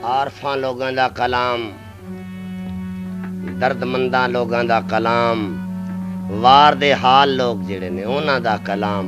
आरफां लोगां दा कलाम, दर्दमंदां लोगां दा कलाम, वार दे हाल लोग जिहड़े ने उन्हां दा कलाम।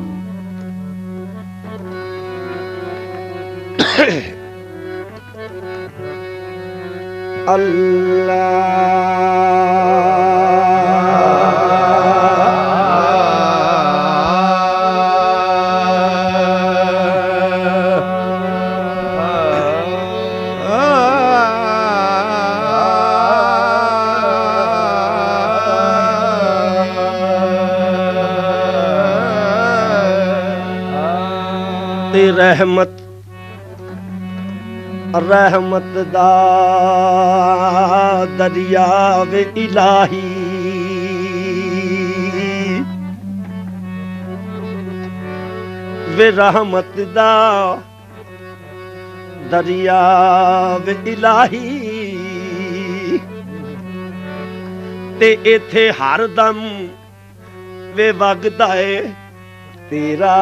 रहमत रहमत दा दरिया वे इलाही, वे रहमत दा दरिया वे इलाही, ते इथे हर दम वे वगदा है तेरा,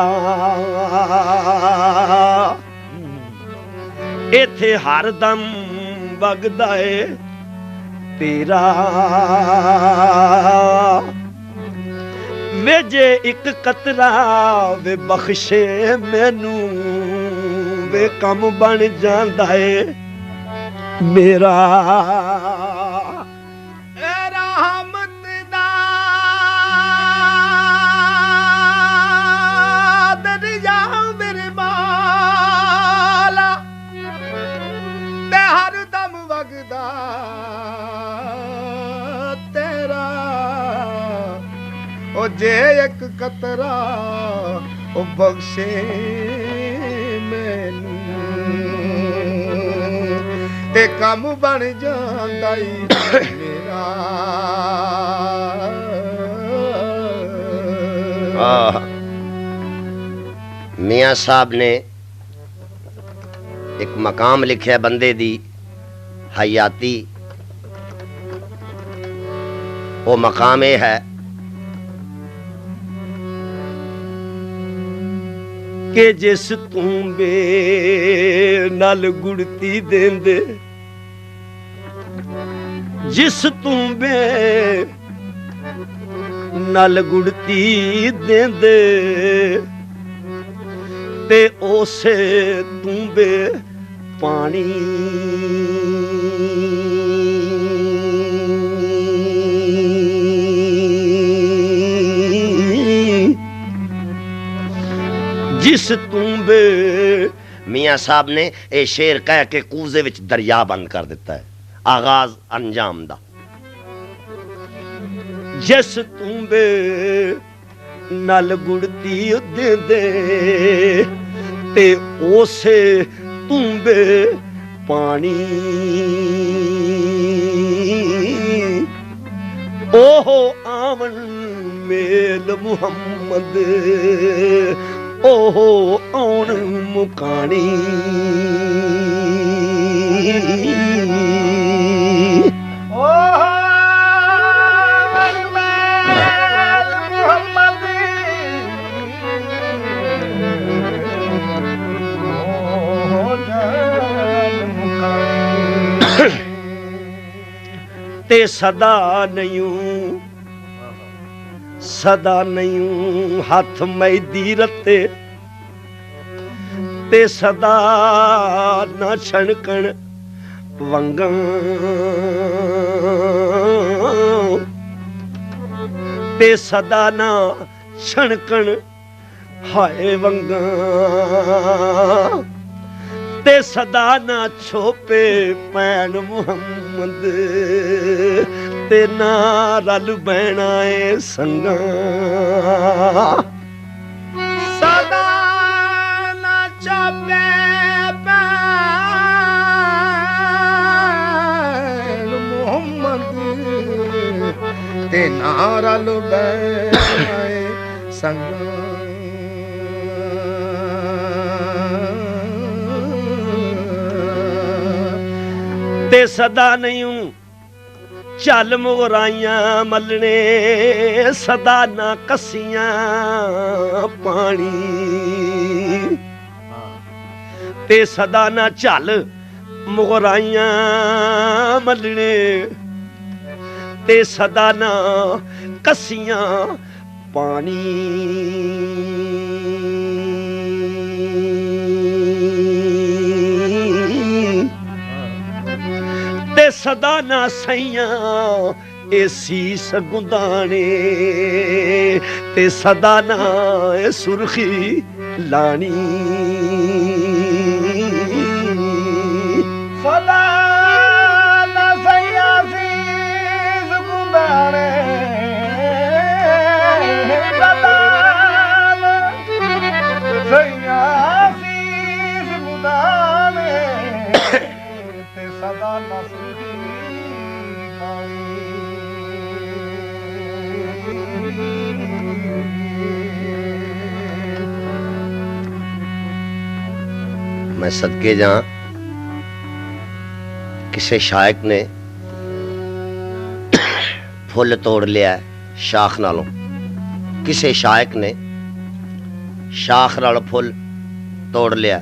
इथे हर दम वगदा है तेरा। वे जे एक कतरा वे बख्शे मैनू, वे कम बन जांदा है मेरा। जे एक कतरा ओ बख्शे मैनू, ते कम बन जांदा मेरा। मियाँ साहब ने एक मकाम लिखा बंदे दी हयाती। वो मकाम ये है कि जिस तूंबे नल गुड़ती देंदे, जिस तूंबे नल गुड़ती देंदे, ते उसे तूंबे पानी जिस तूंबे। मियाँ साहब ने ये शेर कह के कूजे विच दरिया बंद कर दिता है, आगाज अंजाम दा। जिस तूंबे नल गुड़ती देंदे, ते उसे तूंबे पानी। ओहो आवन मेल मुहम्मद, ओहो आउण मुकानी। ते सदा नहीं, सदा नहीं हाथ मैदी रते, ते सदा न छणकण वंगां, ते सदा न छणकण हाय वंगां, ते सदा न छोपे पैन मुहम्मद, ते ना रल बैणा ए संगा। सदा न छोपे पैन मुहम्मद, ते ना रल बैणा ए संगा। ते सदा नहीं चल मोराइयां मलने, सदा ना कसियां पानी, ते सदा ना चल मुगराइयां मलने ते सदा ना कसियां पानी ते सदा ना सैया ए सीस गुंदाने ते सदा ना ए सुर्खी लानी सदा ना सैया सीस गुंदाने सदा ना सैया सीस गुंदाने ते सदा ना मैं सदके जा किसी शायक ने फुल तोड़ लिया शाख नालों किसी शायक ने शाख नालों फुल तोड़ लिया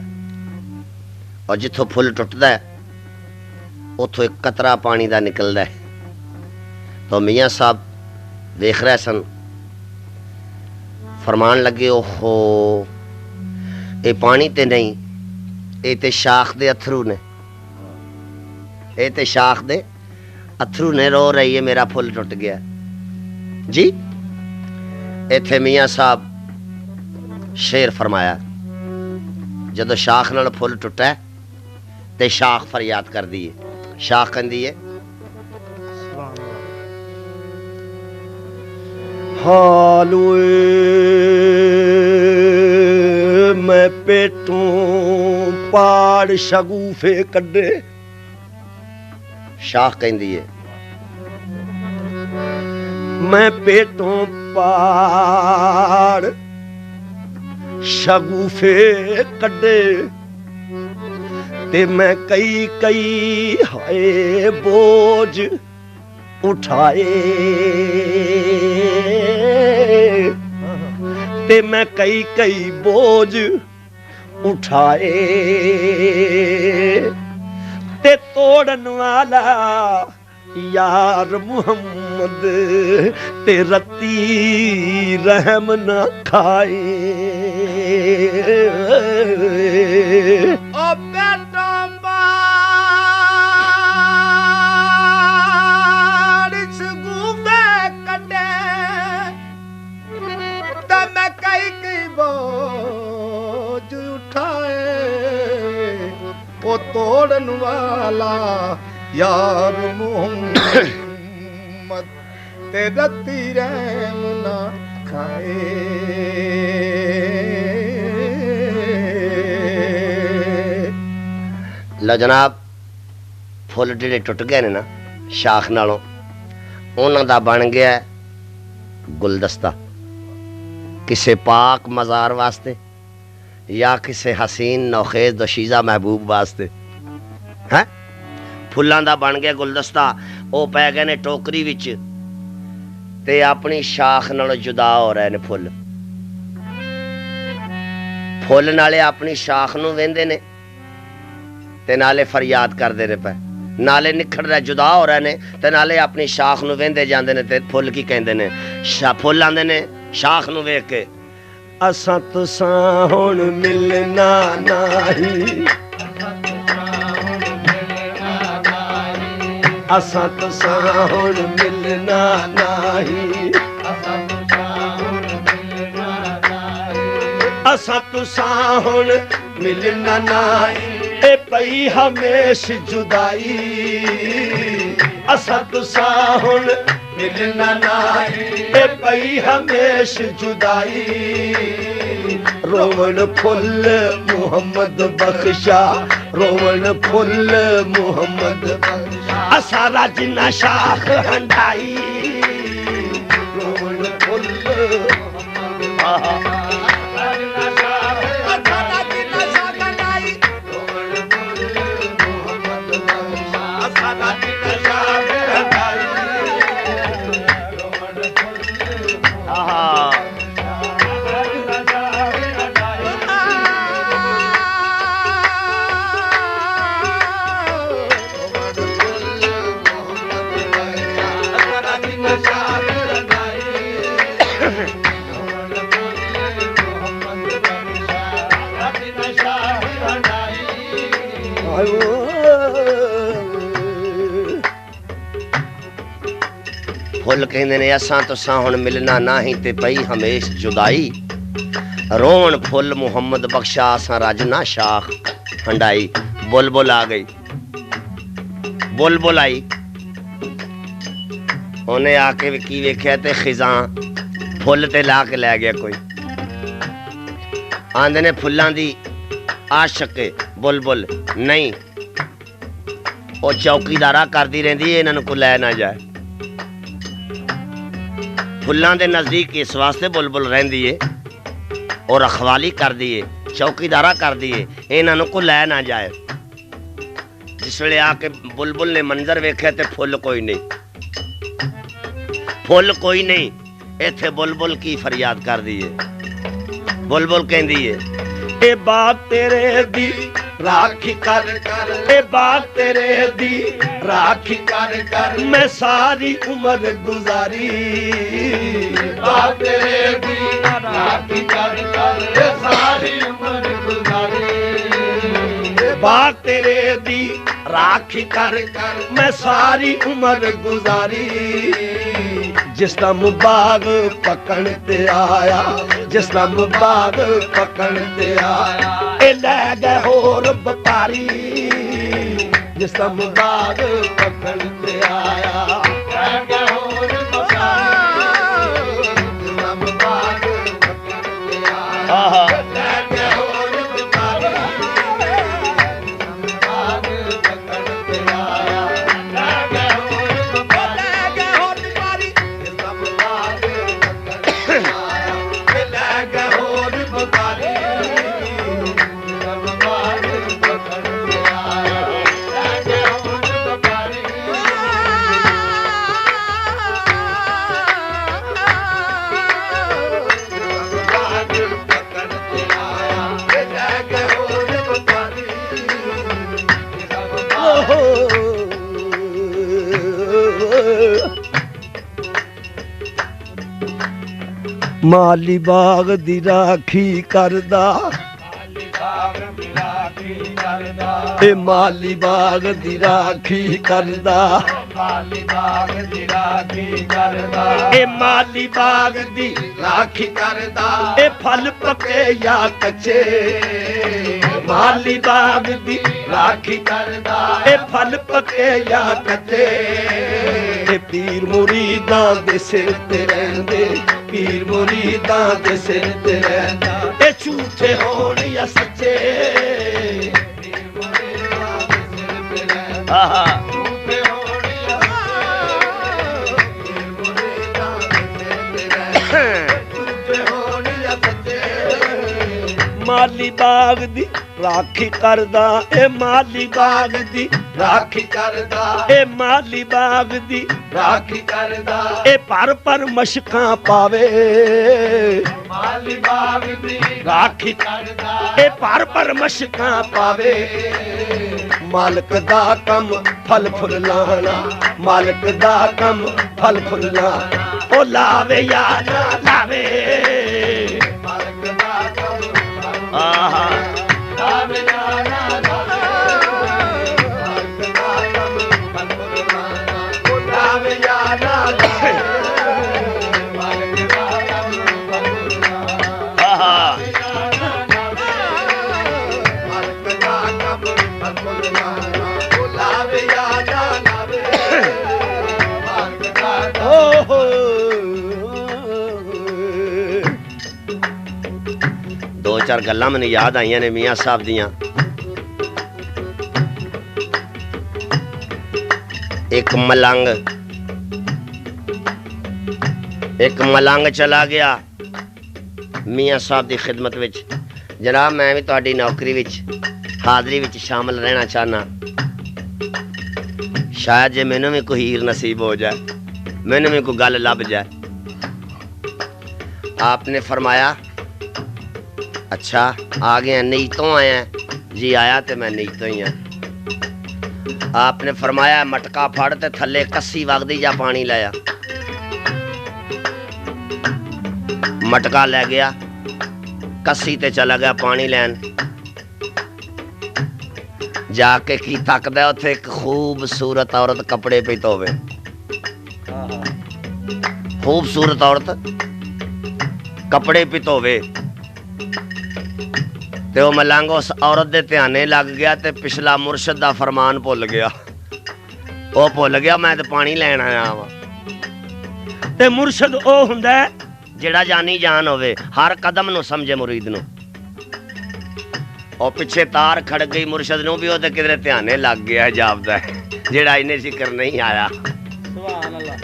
और जिथों फुल टुटदा है उथों एक कतरा पानी का निकलता है तो मियाँ साहब देख रहे सन फरमान लगे ओहो ये पानी ते नहीं ये ते शाख दे अथरू ने ये ते शाख दे अथरू ने रो रही है मेरा फुल टुट गया जी इत्थे मियाँ साहब शेर फरमाया जदों शाख नाल फुल टुटा है ते शाख फरियाद कर दी है शाख कहंदी है हालुए मैं पेटों पाड़ शगूफे कड्डे शाख कहंदी है मैं पेटों पाड़ शगूफे कड्डे ते मैं कई कई हाय बोझ उठाए ते मैं कई कई बोझ उठाए ते तोड़न वाला यार मुहम्मद ते रत्ती रहम न खाए ओ बेटा तोड़न वाला यार मोहम्मद ते रत्ती रहम ना खाए लो जनाब फुल जिहड़े टुट गए ने ना शाख नालों उन्हां दा बन गया गुलदस्ता किसे पाक मज़ार वास्ते या किसी हसीन नौखेज दोशीज़ा महबूब वास्ते है फुल्लां दा बन गया गुलदस्ता वो पै गए ने टोकरी विच ते अपनी शाख नालों जुदा हो रहे ने फुल फुल नाले अपनी शाख नूं वेंदे ने ते नाले फरियाद करदे ने पे नाले निखड़ रहे जुदा हो रहे ने ते नाले अपनी शाख नूं वेंदे जांदे ने ते फुल की कहंदे ने फुल आंदे ने शाख नूं वेख के असां तुसां हुण मिलना नाही असां तुसां हुण मिलना नाही असां तुसां हुण मिलना नाही ए पई हमेश जुदाई असां तुसां हुण मिलना नाही ए पई हमेश जुदाई रोवण फुल मुहम्मद बख्शा रोवण फुल मुहम्मद असा राजना शाख हंडाई रोवण फुल फुल कहंदे ने असां तुसां हुण मिलना नहीं ते पई हमेश जुदाई रोवन फुल मुहम्मद बख्शा असां राजना शाख हंडाई बुलबुल आ गई बुलबुल आई उन्हें आके की वेख्या ते खिजां फुल ते ला के लै गया कोई आंदे ने फुल्लां दी आशिक बुलबुल नहीं वो चौकीदारा करती रहिंदी इन्हां को लै ना जाए फुल्लां दे नजदीक इस वास्ते बुलबुल रहिंदी है और रखवाली कर दी है चौकीदारा कर दी है इन्हां को लै ना जाए जिस वेले आके बुलबुल ने मंजर वेख्या ते फुल कोई नहीं इत्थे बुलबुल की फरियाद कर दी है बुलबुल कहंदी है ए बात तेरे दी राखी कर ए बात तेरे दी राखी कर मैं सारी उम्र गुजारी बात तेरे दी राखी कर सारी उम्र गुजारी बात तेरे दी राखी कर मैं सारी उम्र गुजारी जिसदा मुबाग पकड़ ते आया जिसदा मुबाग पकड़ ते आया ए लै गए होर व्यापारी जिसदा मुबाग पकड़ ते आया लै गए होर व्यापारी जिसदा मुबाग पकड़ ते आया लै गए होर व्यापारी जिसदा मुबाग पकड़ ते आया लै गए होर व्यापारी माली बाग दी राखी करदा ए माली बाग दी राखी करदा माली बाग दी राखी करदा ए माली बाग दी राखी करदा ए फल पके या कच्चे माली बाग दी राखी करदा ए फल पके या कच्चे ए पीर मुरीदां दे सिर ते रहंदे पीर मुरीदां दे सिर ते रहंदा ए झूठे होण या सच्चे पीर मुरीदां दे सिर ते रहंदा झूठे होण या सच्चे पीर मुरीदां दे सिर ते रहंदा झूठे होण या सच्चे माली बाग दी राखी करदा ए माली बाग दी राखी करदा ए माली बाग दी राखी करदा ए पर मशकां पावे माली बाग दी राखी करदा ए पर मशकां पावे मालक दा कम फल फुल लाना मालक दा कम फल फुल लाना ओ लावे या ना लावे मालक दा कम आहा लावे या ना लावे दो चार गल्लां मैनूं याद आईयां ने मियां साहब दियां एक मलंग चला गया मियां साहब की खिदमत विच जनाब मैं भी तुहाडी नौकरी विच हाज़री विच शामिल रहना चाहना शायद जे मैनू भी कोई हीर नसीब हो जाए मैनू भी कोई गल लभ जाए आपने फरमाया अच्छा आ गया नीयतों आया जी आया तो मैं नीयतों ही हाँ आपने फरमाया मटका फड़ ते थले कस्सी वगदी जा पानी लाया मटका ले गया कस्सी ते चला गया पानी लैन जाके की तकदा उत्थे एक खूबसूरत औरत कपड़े पे धोवे खूबसूरत औरत कपड़े पे धोवे ते वो मलंग उस औरत दे ध्याने लग गया ते पिछला मुर्शद दा फरमान भुल गया वो भुल गया मैं ते पानी लैन आया वा ते मुर्शद ओ हुंदा जेड़ा जानी जान होवे हर कदम नु समझे मुरीद नु और पिछे तार खड़ गई मुर्शद नु भी ओदे किधरे ध्याने लग गया जापदा जेड़ा इन्हें जिक्र नहीं आया सुभान अल्लाह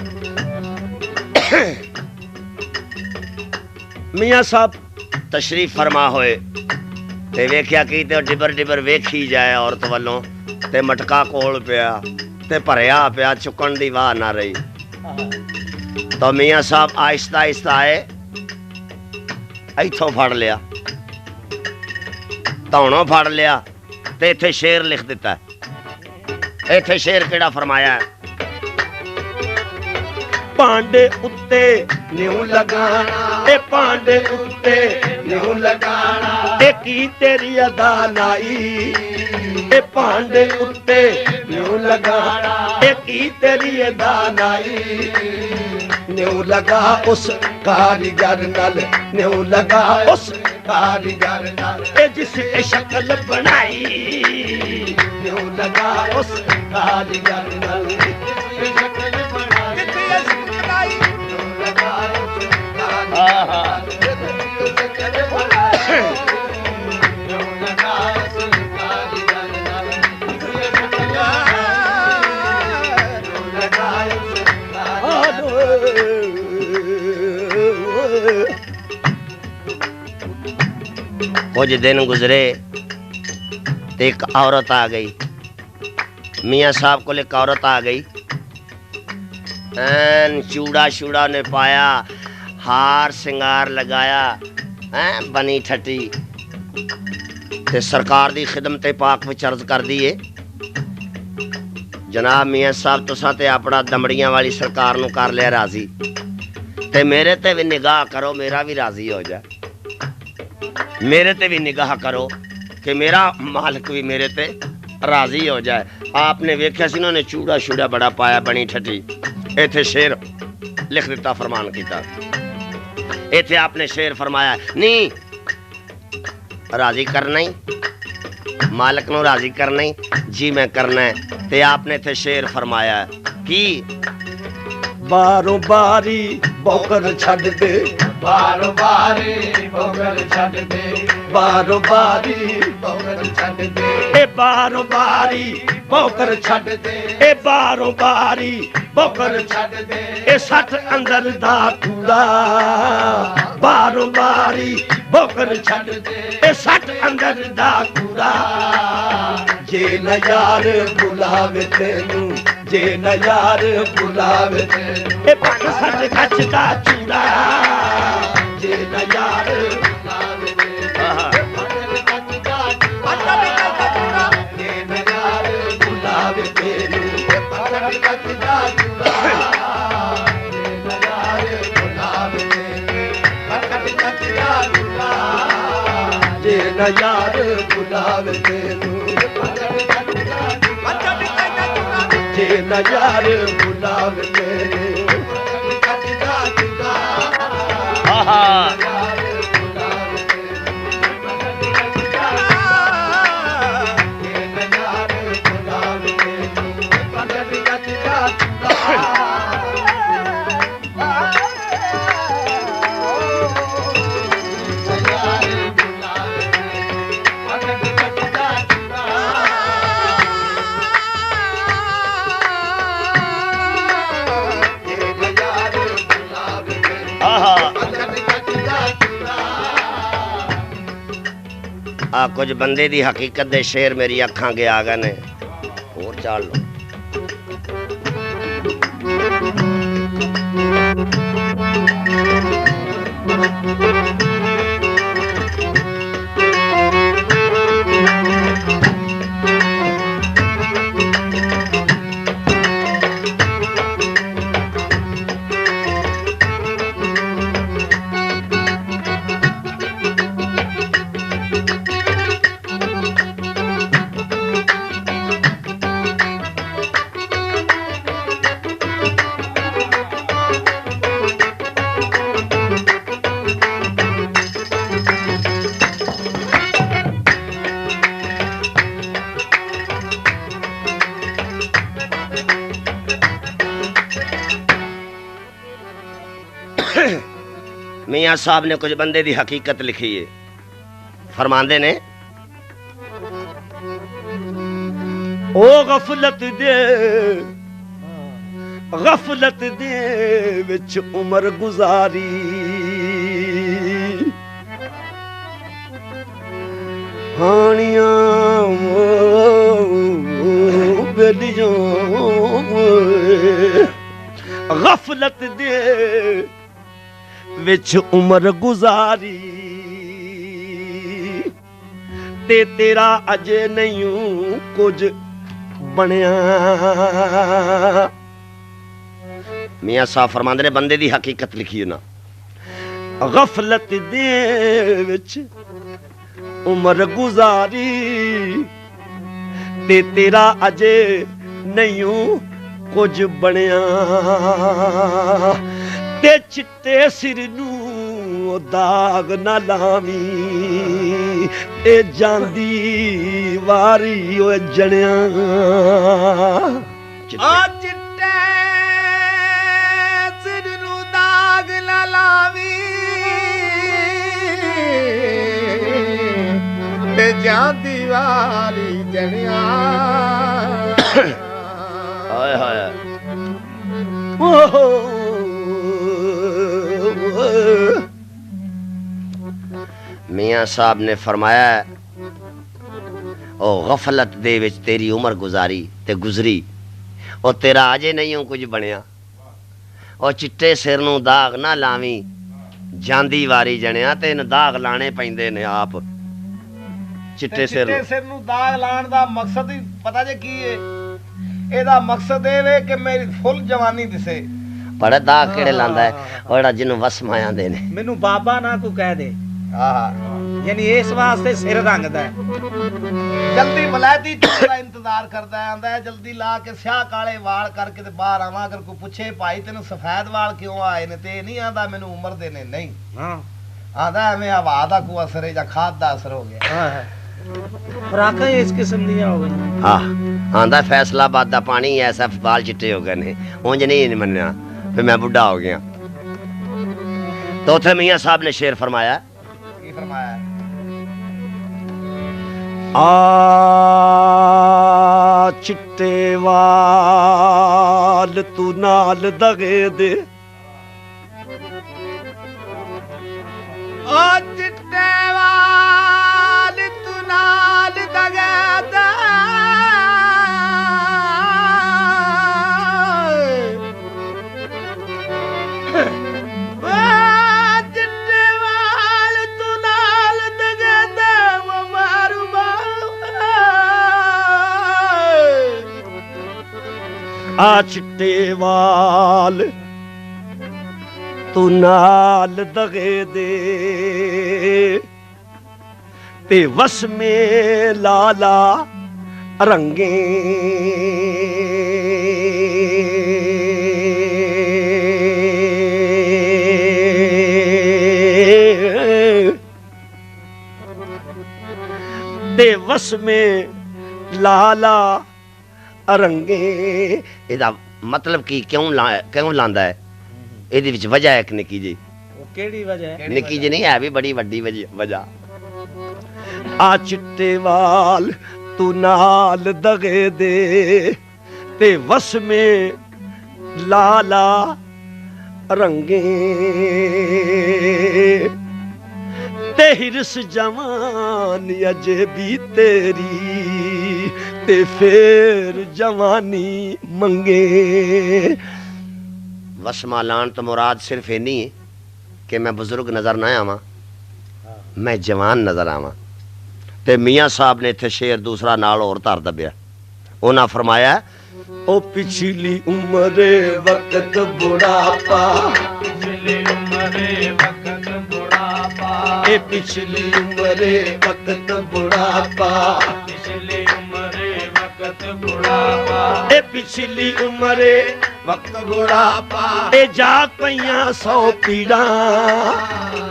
मियां साहब तशरीफ फरमा होए ते वेख्या की ते डिबर डिबर वेखी जाए औरत वालों ते मटका कोल पिया ते भरिया पिया चुकन दी वाह ना रही तो मियां साहब आहिस्ता आहिस्ता आए इथों फड़ लिया धौनों फड़ लिया ते इत्थे शेर लिख दिता है इत्थे शेर केड़ा फरमाया है पांडे उत्ते न्यू लगाना ए पांडे उत्ते न्यू लगाना ए की तेरी अदा नाई ए पांडे उत्ते न्यू लगाना ए की तेरी अदा नाई न्यू लगा उस कारीगर नाल न्यू लगा उस कारीगर नाल ए जिसने शक्ल बनाई न्यू लगा उस कारीगर नाल शक्ल बनाई कुछ दिन गुजरे तो एक औरत आ गई मियां साहब को एक औरत आ गई चूड़ा शूड़ा ने पाया हार सिंगार लगाया बनी ठटी ते सरकार दी खिदमत पाक विच अर्ज कर दी है जनाब मियां साहब तुसां ते अपना दमड़ियां वाली सरकार नूं कर लिया राजी ते मेरे ते भी निगाह करो मेरा भी राजी हो जाए मेरे ते भी निगाह करो कि मेरा मालिक भी मेरे ते राजी हो जाए आपने वेख्या सी उन्होंने चूड़ा शूड़ा बड़ा पाया बनी ठटी इत्थे शेर लिख दिता फरमान किया इत्थे आपने शेर फरमाया नहीं राजी करना ही मालिक नूं राजी करना ही जी मैं करना है ते आपने इत्थे शेर फरमाया कि बारों बारी बौकर छड़ दे बारों बारी बौकर छड़ दे बारों बारी बौकर छड़ दे ए बारों बारी बौकर छड़ दे ए बारों बारी बौकर छड़ दे ए सट अंदर दा कूड़ा बारों बारी बौकर छड़ दे ए सट अंदर दा कूड़ा जे न यार बुलावे तेनू जे न यार बुलावे तेनू ए पन सट कच दा चूड़ा जे न यार बुलावे तेनू जे न यार बुलावे तेनू जे न यार बुलावे तेनू कुछ बंदे दी हकीकत दे शेर मेरी अखां अगे आ गए ने और चाल लो मियाँ साहब ने कुछ बंदे दी हकीकत लिखी है। फरमांदे ने ओ गफलत दे विच उमर गुजारी, हानियां बेलियों गफलत दे विच उमर गुजारी, ते तेरा अजे नहीं कुछ बनया। मियाँ साहब फरमांदे ने बंदे दी हकीकत लिखी ना, गफलत दे विच उमर गुजारी, ते तेरा अजे नहीं कुछ बनया। ते चिट्टे सिर नू दाग ना लावी, ते जांदी वारी ओ जणिया। चिट्टे सिर नू दाग ना लावी, ते जांदी वारी जणिया। हाय हाय मियाँ साहब ने फरमाया ओ गफलत दे विच तेरी उम्र गुजारी ते गुजरी, ओ तेरा अजे नहीं कुछ बनया। ओ चिट्टे सिर नू दाग ना लावी, जांदी वारी जणिया। ते इन दाग लाने पैंदे ने आप चिट्टे सिर नू दाग लाण दा मकसद ही पता जे की है? एदा मकसद ए वे कि मेरी फुल जवानी दिसे। बड़ा दाग केड़े लांदा है ओड़ा जिन्नू वस माया दे ने। मैनू बाबा ना को कह दे, यानी इस वास्ते सिर रंगदा है, जल्दी वलैती दा इंतजार करदा है, आंदा है जल्दी ला के स्याह काले वाल करके ते बाहर आवां। अगर कोई पूछे भाई तेनू सफेद वाल क्यों आए ने, ते नहीं आंदा मैनू उम्र दे ने, नहीं आंदा एवें हवा दा कोई असर है जां खाद दा असर हो गया। खुराकां इस किस्म दी हो गई। हाँ आंदा फैसलाबाद दा पानी ऐसा बाल चिट्टे हो गए ने, उंज नहीं मनया फिर मैं बुढ़ा हो गया। तो उथे मियाँ साहब ने शेर फरमाया, की फरमाया? आ चिट्टे वाल तू नाल दगे दे, ओ चिट्टे वाल तू नाल दगे दे, आ चिट्टे वाल तू नाल दगे दे, ते वस में लाला रंगे। ते वस में लाला रंगे। ਇਹਦਾ मतलब की क्यों लांदा है? ਇਹਦੇ ਵਿੱਚ वजह है एक निकी जी। ਉਹ ਕਿਹੜੀ ਵਜ੍ਹਾ ਹੈ? निकी जी नहीं है भी बड़ी वड्डी वजह। आ चिट्टे वाल तू नाल दगे दे, ते वस में लाला रंगे। ते हिरस जवान अजे भी तेरी, ते फिर जवानी मंगे। वसमा लान तो मुराद सिर्फ ये नहीं है कि मैं बुजुर्ग नजर ना आवा, मैं जवान नजर आवा। ते मियाँ साहब ने इत्थे शेर दूसरा नाल और धर दबिया। उन्हें फरमाया ओ पिछली उम्र वक्त बुढ़ापा, पिछली उम्र वक्त बुढ़ापा, ए पिछली उम्र वक्त बुढ़ापा, पिछली उम्र वक्त बुढ़ापा, ए पिछली उम्र वक्त बुढ़ापा, ए जाग पईयां 100 पीड़ा,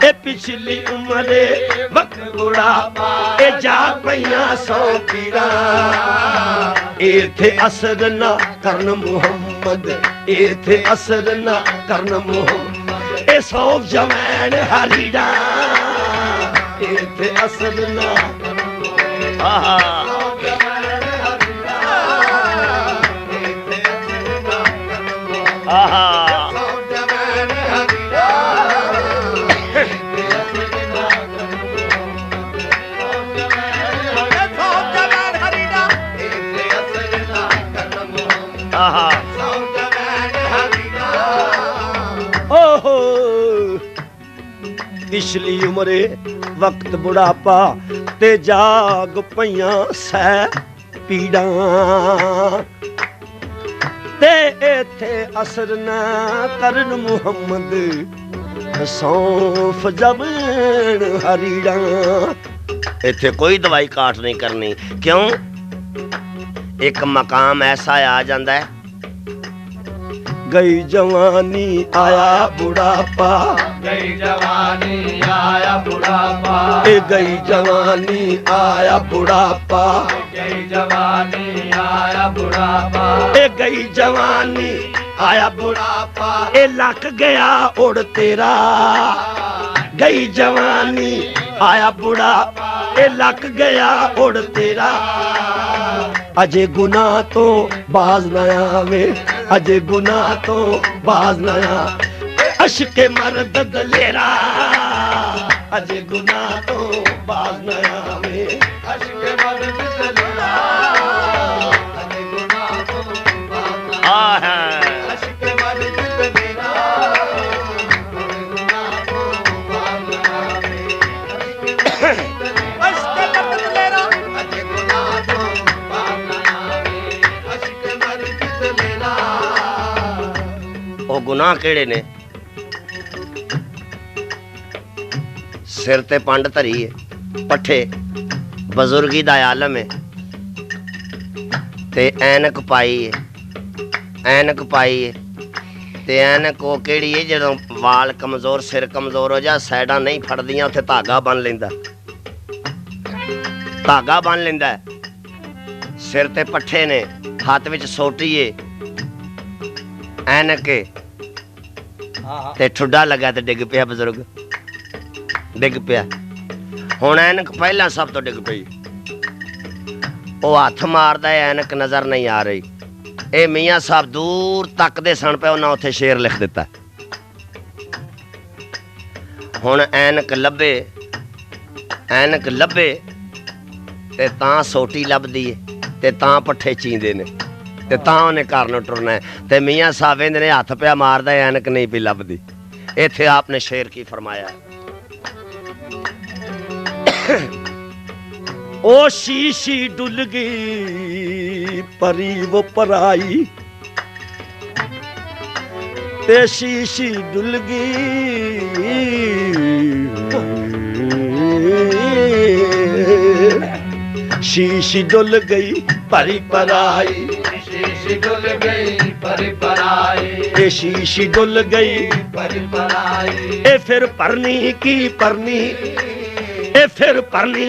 ए पिछली उम्र वक्त बुढ़ापा, ए जाग पईयां 100 पीड़ा। इथे असर ना करन मुहम्मद, इथे असर ना करन मुहम्मद, ए सौंफ जवैन हरीड़ा इत्थे असर ना आहा आहा ओहो पिछली उम्रे वक्त बुढ़ापा ते जाग पईयां सै पीड़ां ते इत्थे असर ना करन मुहम्मद सौंफ जवैन हरीड़ा इत्थे कोई दवाई काट नहीं करनी क्यों एक मकाम ऐसा आ जाता है गई जवानी आया बुढ़ापा गई जवानी आया बुढ़ापा गई जवानी आया बुढ़ापा गई जवानी आया बुढ़ापा गई जवानी आया बुढ़ापा लक गया उड़ तेरा गई जवानी आया बुढ़ापा लक गया उड़ तेरा अजे गुनाह तो बाज न आवे अजे गुनाह तो बाज न आवे अश्के मर्द दलेरा अजे गुनाह तो बाज न आवे अश्के मर्द दलेरा अजे गुनाह तो बाज न आवे अश्के मर्द दलेरा अजे गुनाह तो बाज न आवे अश्के मर्द दलेरा अजे गुनाह तो ਉਹ ਗੁਨਾਹ ਕਿਹੜੇ ਨੇ ਸਿਰ ਤੇ ਪੰਡ ਧਰੀ ਹੈ ਪੱਠੇ ਬਜ਼ੁਰਗੀ ਦਾ ਆਲਮ ਹੈ ਤੇ ਐਨਕ ਪਾਈ ਹੈ ਤੇ ਐਨਕ ਉਹ ਕਿਹੜੀ ਹੈ ਜਦੋਂ ਵਾਲ ਕਮਜ਼ੋਰ ਸਿਰ ਕਮਜ਼ੋਰ ਹੋ ਜਾ ਸਾਈਡਾਂ ਨਹੀਂ ਫੜਦੀਆਂ ਉੱਥੇ ਧਾਗਾ ਬੰਨ ਲੈਂਦਾ ਸਿਰ ਤੇ ਪੱਠੇ ਨੇ ਹੱਥ ਵਿੱਚ ਸੋਟੀ ਏ ਐਨਕ ਤੇ ਠੁੱਡਾ ਲੱਗਾ ਤੇ ਡਿੱਗ ਪਿਆ ਬਜ਼ੁਰਗ ਡਿੱਗ ਪਿਆ ਹੁਣ ਐਨਕ ਪਹਿਲਾਂ ਸਭ ਤੋਂ ਡਿੱਗ ਪਈ ਉਹ ਹੱਥ ਮਾਰਦਾ ਐਨਕ ਨਜ਼ਰ ਨਹੀਂ ਆ ਰਹੀ ਇਹ ਮੀਆਂ ਸਾਹਿਬ ਦੂਰ ਤੱਕਦੇ ਸਣ ਪਏ ਉਹਨਾਂ ਉੱਥੇ ਸ਼ੇਰ ਲਿਖ ਦਿੱਤਾ ਹੁਣ ਐਨਕ ਲੱਭੇ ਤੇ ਤਾਂ ਸੋਟੀ ਲੱਭਦੀ ਏ ਤੇ ਤਾਂ ਪੱਠੇ ਚੀਂਦੇ ਨੇ ਤੇ ਤਾਂ ਉਹਨੇ ਘਰ ਨੂੰ ਟੁਰਨਾ ਤੇ ਮੀਆਂ ਸਾਹਿਬ ਇਹਦੇ ਨੇ ਹੱਥ ਪਿਆ ਮਾਰਦਾ ਐਨਕ ਨਹੀਂ ਪਈ ਲੱਭਦੀ ਇੱਥੇ ਆਪਨੇ ਸ਼ੇਰ ਕੀ ਫਰਮਾਇਆ ओ शीशी डुल गई परी वो पराई ते शीशी डुल गई शीशी डुल गई परी पराई शीशी डुल गई परी पराई ए शीशी डुल गई परी पराई ए फिर परनी की परनी ए फिर परनी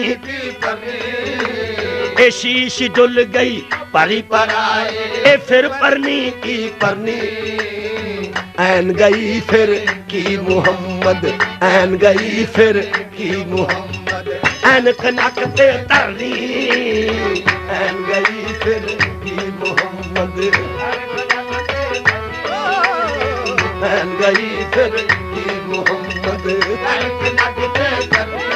ए शीश डुल गई परी पराई ए फिर परनी की परनी ऐन गई फिर की मोहम्मद ऐन गई फिर की मोहम्मद ऐन कनक ते तरनी ऐन गई फिर की मोहम्मद ऐन गई फिर की मोहम्मद ऐन कनक ते तरनी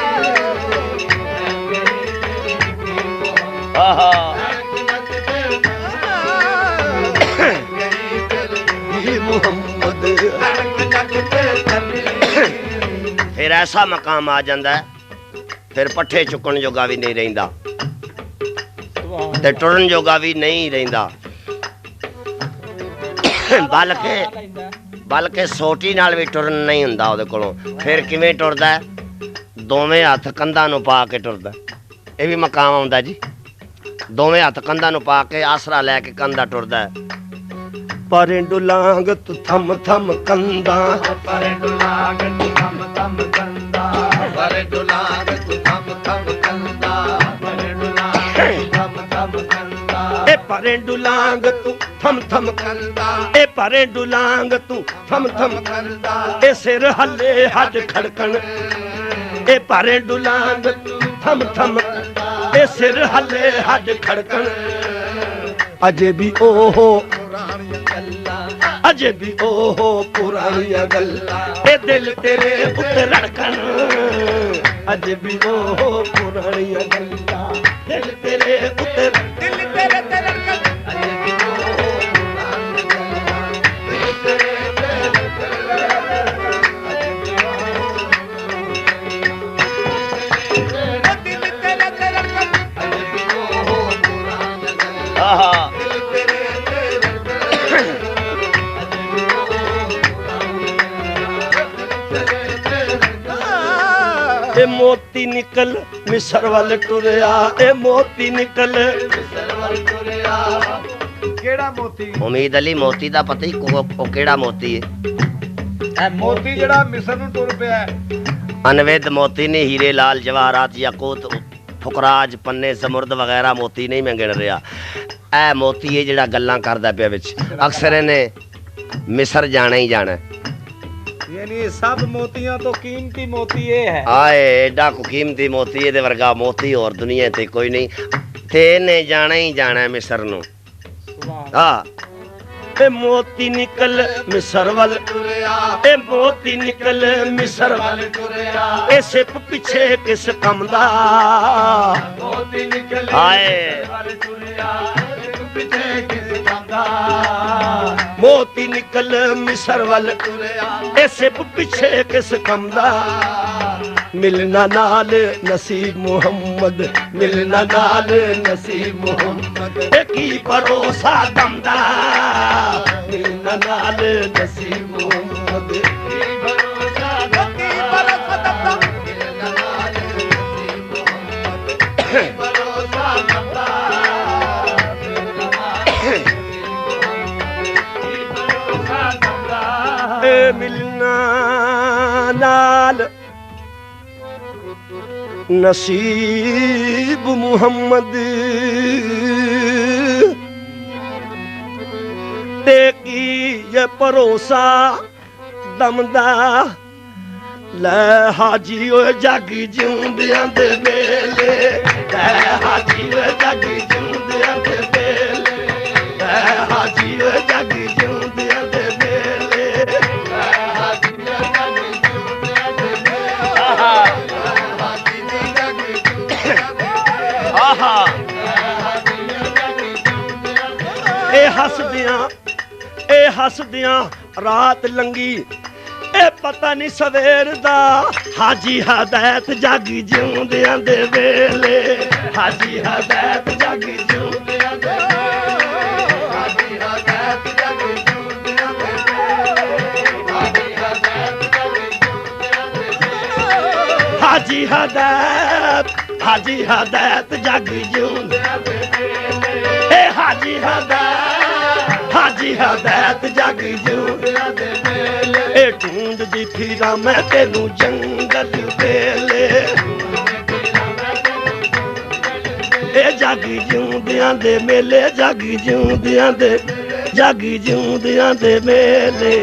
फिर ऐसा मकाम आ जाता है फिर पट्ठे चुकन जोगा भी नहीं रहिंदा ते टुरन जोगा भी नहीं रहिंदा बल्कि सोटी नाल भी टुरन नहीं हुंदा ओदे कोलों फिर किवें टुरदा दोवें हत्थ कंधां नूं पा के टुरदा ये भी मकाम आउंदा जी दोवें हत्थ कंधां नूं पा के आसरा लैके कंधा टुरदा परे डुलांग तू थम थम कंधा परे डुलांग तू थम थम कंधा परे डुलांग तू थम थम कंधा परे डुलांग तू थम थम कंधा ए परे डुलांग तू थम थम करदा ए परे डुलांग तू थम थम करदा ए सिर हले हज खड़कन ए परे डुलांग तू थम थम ए सिर हले हज खड़कन अजे भी ओहो अजे भी ओहो पुरानियां गल्लां ए दिल तेरे उत्ते धड़कन अजे भी ओहो पुरानियां गल्लां दिल तेरे उत्ते दिल तेरे ते धड़कन अजे भी ओहो पुरानियां गल्लां दिल तेरे ते धड़कन अजे भी ओहो पुरानियां गल्लां आहा ए मोती निकल मिसर वाल टुरिया ए मोती निकल मिसर वाल टुरिया ਕਿਹੜਾ ਮੋਤੀ उम्मीद अली मोती दा पता ही को केड़ा मोती है ਮੋਤੀ ਜਿਹੜਾ ਮਿਸਰ ਨੂੰ ਟੁਰ ਪਿਆ ਹੈ अनवैध मोती ने हीरे लाल जवाहरात याकूत फुकराज पन्ने समृद्ध वगैरह मोती नहीं मैं गिन रहा ए मोती है जिहड़ा गल्लां करदा पिया विच अक्सर इहने मिसर जाना ही जाना यानी सब मोतियां तो कीमती मोती ये है आए एडा को कीमती मोती दे वर्गा मोती और दुनिया ते कोई नहीं ते ने जाना ही जाना है मिसर नु हां ए मोती निकल मिसर वाल टुरिया ए मोती निकल मिसर वाल टुरिया ए सिप पीछे किस कम दा मोती निकल आए वाल टुरिया पीछे किस कम दा मोती निकल मिसर वाल टुरिया ए सिप पीछे किस कम दा मिलना नाल नसीब मोहम्मद मिलना नाल नसीब मोहम्मद की भरोसा दमदा मिलना नाल नसीब मोहम्मद की भरोसा दमदा मिलना नाल नसीब मोहम्मद की भरोसा दमदा मिलना नाल नसीब मुहम्मद ते की ये भरोसा दमदा लै हाजी ओ जागी जिंदियां दे वेले लै हाजी ओ जागी जिंदियां दे वेले लै हाजी ओ जागी जिंदियां दे वेले लै हाजी ओ जागी जिंदियां दे वेले आहा आहा ए हसदियां रात लंगी ए पता नहीं सवेर दा हाजी हदैत जागी जिउंदियां दे वेले हाजी हदैत जागी जिउंदियां दे हाजी हदैत जागी जिउंदियां दे हाजी हदैत जागी जिउंदियां दे हाजी हदैत जागी जिउंदियां दे ए हाजी हदैत जागी जिउंदियां दे ए ढूंढदी फिरा मैं तेनू जंगल वेले ए जागी जिउंदियां दे मेले जागी जिउंदियां दे मेले